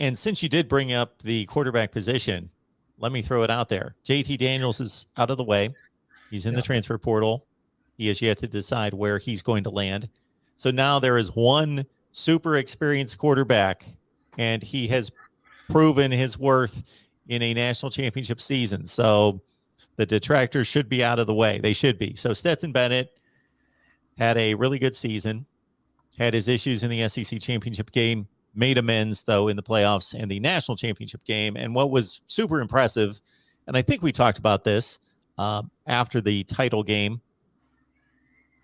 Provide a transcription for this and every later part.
And since you did bring up the quarterback position, let me throw it out there. JT Daniels is out of the way. He's in the transfer portal. He has yet to decide where he's going to land. So now there is one super experienced quarterback, and he has proven his worth in a national championship season. So the detractors should be out of the way. They should be. So Stetson Bennett had a really good season, had his issues in the SEC championship game, made amends, though, in the playoffs and the national championship game. And what was super impressive, and I think we talked about this after the title game,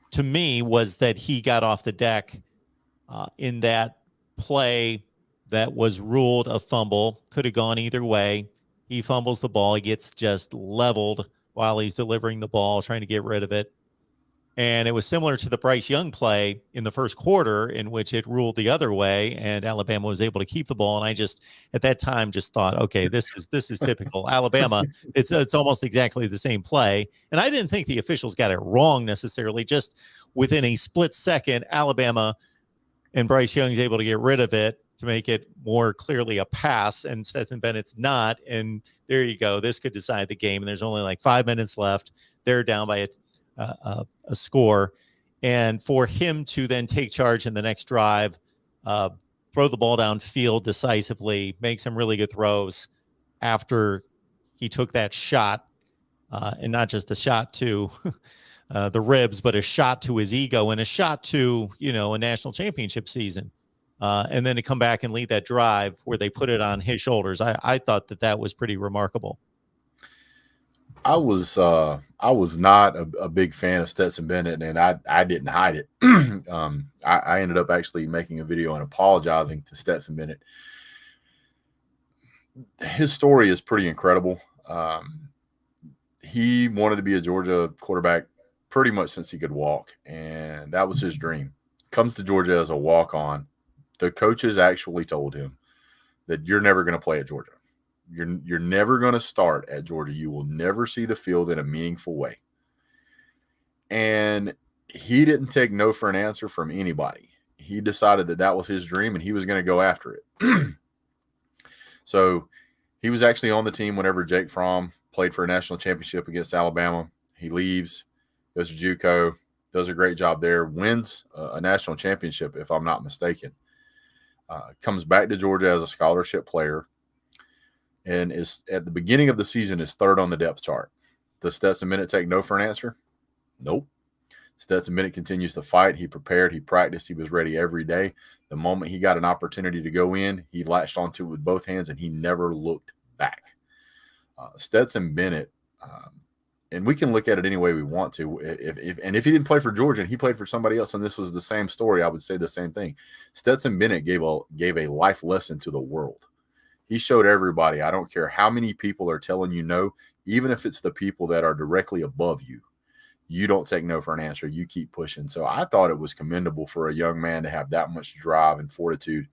to me, was that he got off the deck in that play that was ruled a fumble. Could have gone either way. He fumbles the ball. He gets just leveled while he's delivering the ball, trying to get rid of it. And it was similar to the Bryce Young play in the first quarter, in which it ruled the other way, and Alabama was able to keep the ball. And I just, at that time, just thought, okay, this is typical Alabama. It's almost exactly the same play. And I didn't think the officials got it wrong necessarily. Just within a split second, Alabama and Bryce Young's able to get rid of it to make it more clearly a pass, and Stetson Bennett's not. And there you go. This could decide the game. And there's only like 5 minutes left. They're down by a score, and for him to then take charge in the next drive, throw the ball downfield decisively, make some really good throws after he took that shot, and not just a shot to the ribs, but a shot to his ego and a shot to, a national championship season. And then to come back and lead that drive where they put it on his shoulders. I thought that was pretty remarkable. I was not a big fan of Stetson Bennett, and I didn't hide it. I ended up actually making a video and apologizing to Stetson Bennett. His story is pretty incredible. He wanted to be a Georgia quarterback pretty much since he could walk, and that was his dream. Comes to Georgia as a walk-on. The coaches actually told him that you're never going to play at Georgia. You're never going to start at Georgia. You will never see the field in a meaningful way. And he didn't take no for an answer from anybody. He decided that was his dream, and he was going to go after it. So he was actually on the team whenever Jake Fromm played for a national championship against Alabama. He leaves, goes to JUCO, does a great job there, wins a national championship, if I'm not mistaken. Comes back to Georgia as a scholarship player, and is at the beginning of the season is third on the depth chart. Does Stetson Bennett take no for an answer? Nope. Stetson Bennett continues to fight. He prepared. He practiced. He was ready every day. The moment he got an opportunity to go in, he latched onto it with both hands, and he never looked back. Stetson Bennett, and we can look at it any way we want to. If he didn't play for Georgia and he played for somebody else, and this was the same story, I would say the same thing. Stetson Bennett gave a life lesson to the world. He showed everybody, I don't care how many people are telling you no, even if it's the people that are directly above you, you don't take no for an answer. You keep pushing. So I thought it was commendable for a young man to have that much drive and fortitude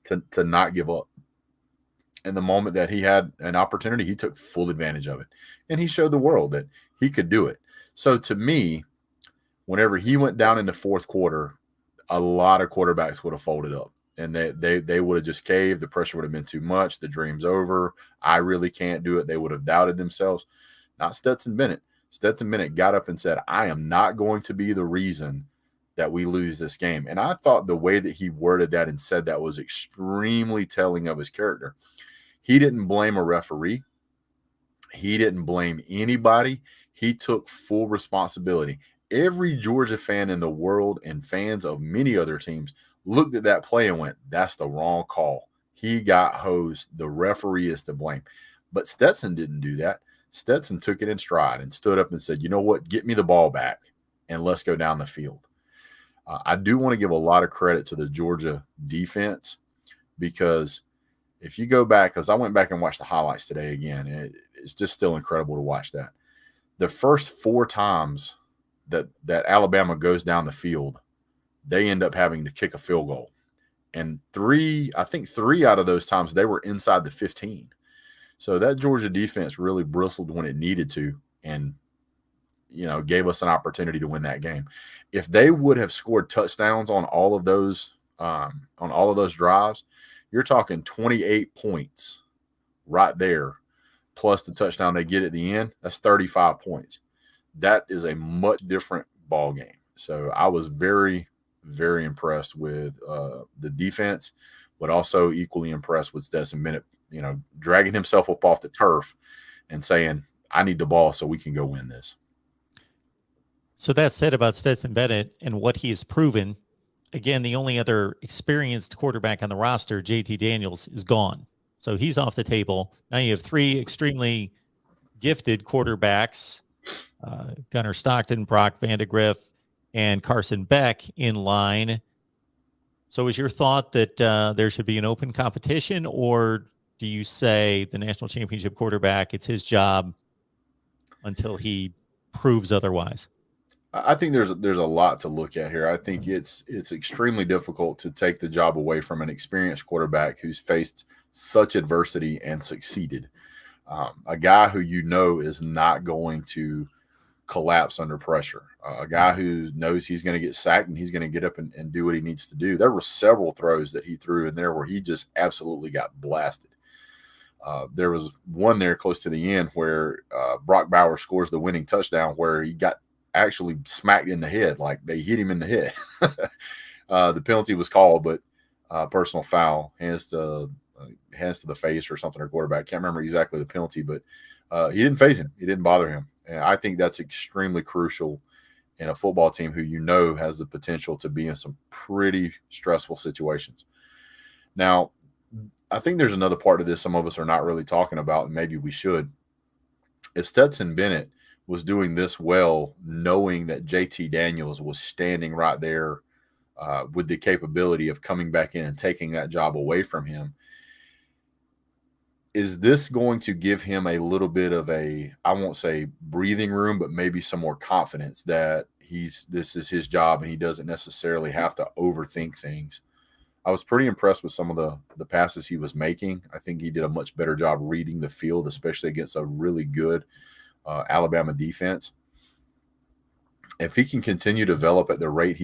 to not give up. And the moment that he had an opportunity, he took full advantage of it. And he showed the world that he could do it. So to me, whenever he went down in the fourth quarter, a lot of quarterbacks would have folded up. And they would have just caved. The pressure would have been too much. The dream's over. I really can't do it. They would have doubted themselves. Not Stetson Bennett. Stetson Bennett got up and said, I am not going to be the reason that we lose this game. And I thought the way that he worded that and said that was extremely telling of his character. He didn't blame a referee. He didn't blame anybody. He took full responsibility. Every Georgia fan in the world and fans of many other teams looked at that play and went, that's the wrong call. He got hosed. The referee is to blame. But Stetson didn't do that. Stetson took it in stride and stood up and said, you know what, get me the ball back and let's go down the field. I do want to give a lot of credit to the Georgia defense, because if you go back, because I went back and watched the highlights today again, it's just still incredible to watch that. The first 4 times that Alabama goes down the field, they end up having to kick a field goal. And 3 out of those times, they were inside the 15. So that Georgia defense really bristled when it needed to and, gave us an opportunity to win that game. If they would have scored touchdowns on all of those drives, You're talking 28 points right there, plus the touchdown they get at the end. That's 35 points. That is a much different ball game. So I was very, very impressed with the defense, but also equally impressed with Stetson Bennett, dragging himself up off the turf and saying, I need the ball so we can go win this. So that said about Stetson Bennett and what he has proven, again, the only other experienced quarterback on the roster, JT Daniels, is gone. So he's off the table. Now you have three extremely gifted quarterbacks, Gunnar Stockton, Brock Vandegrift, and Carson Beck in line. So is your thought that there should be an open competition, or do you say the national championship quarterback, it's his job until he proves otherwise? I think there's a lot to look at here. I think it's extremely difficult to take the job away from an experienced quarterback who's faced such adversity and succeeded. A guy who is not going to collapse under pressure. A guy who knows he's going to get sacked and he's going to get up and do what he needs to do. There were several throws that he threw in there where he just absolutely got blasted. There was one there close to the end where Brock Bauer scores the winning touchdown where he got actually smacked in the head, like they hit him in the head. The penalty was called, but personal foul, hands to the face or something, or quarterback. Can't remember exactly the penalty, but he didn't phase him. He didn't bother him. And I think that's extremely crucial in a football team who has the potential to be in some pretty stressful situations. Now, I think there's another part of this some of us are not really talking about, and maybe we should. If Stetson Bennett was doing this well, knowing that JT Daniels was standing right there with the capability of coming back in and taking that job away from him, is this going to give him a little bit of I won't say breathing room, but maybe some more confidence that this is his job and he doesn't necessarily have to overthink things? I was pretty impressed with some of the passes he was making. I think he did a much better job reading the field, especially against a really good Alabama defense. If he can continue to develop at the rate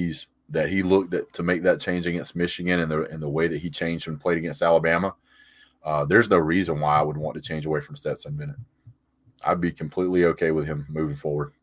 that he looked at to make that change against Michigan and the way that he changed when played against Alabama, there's no reason why I would want to change away from Stetson Bennett. I'd be completely okay with him moving forward.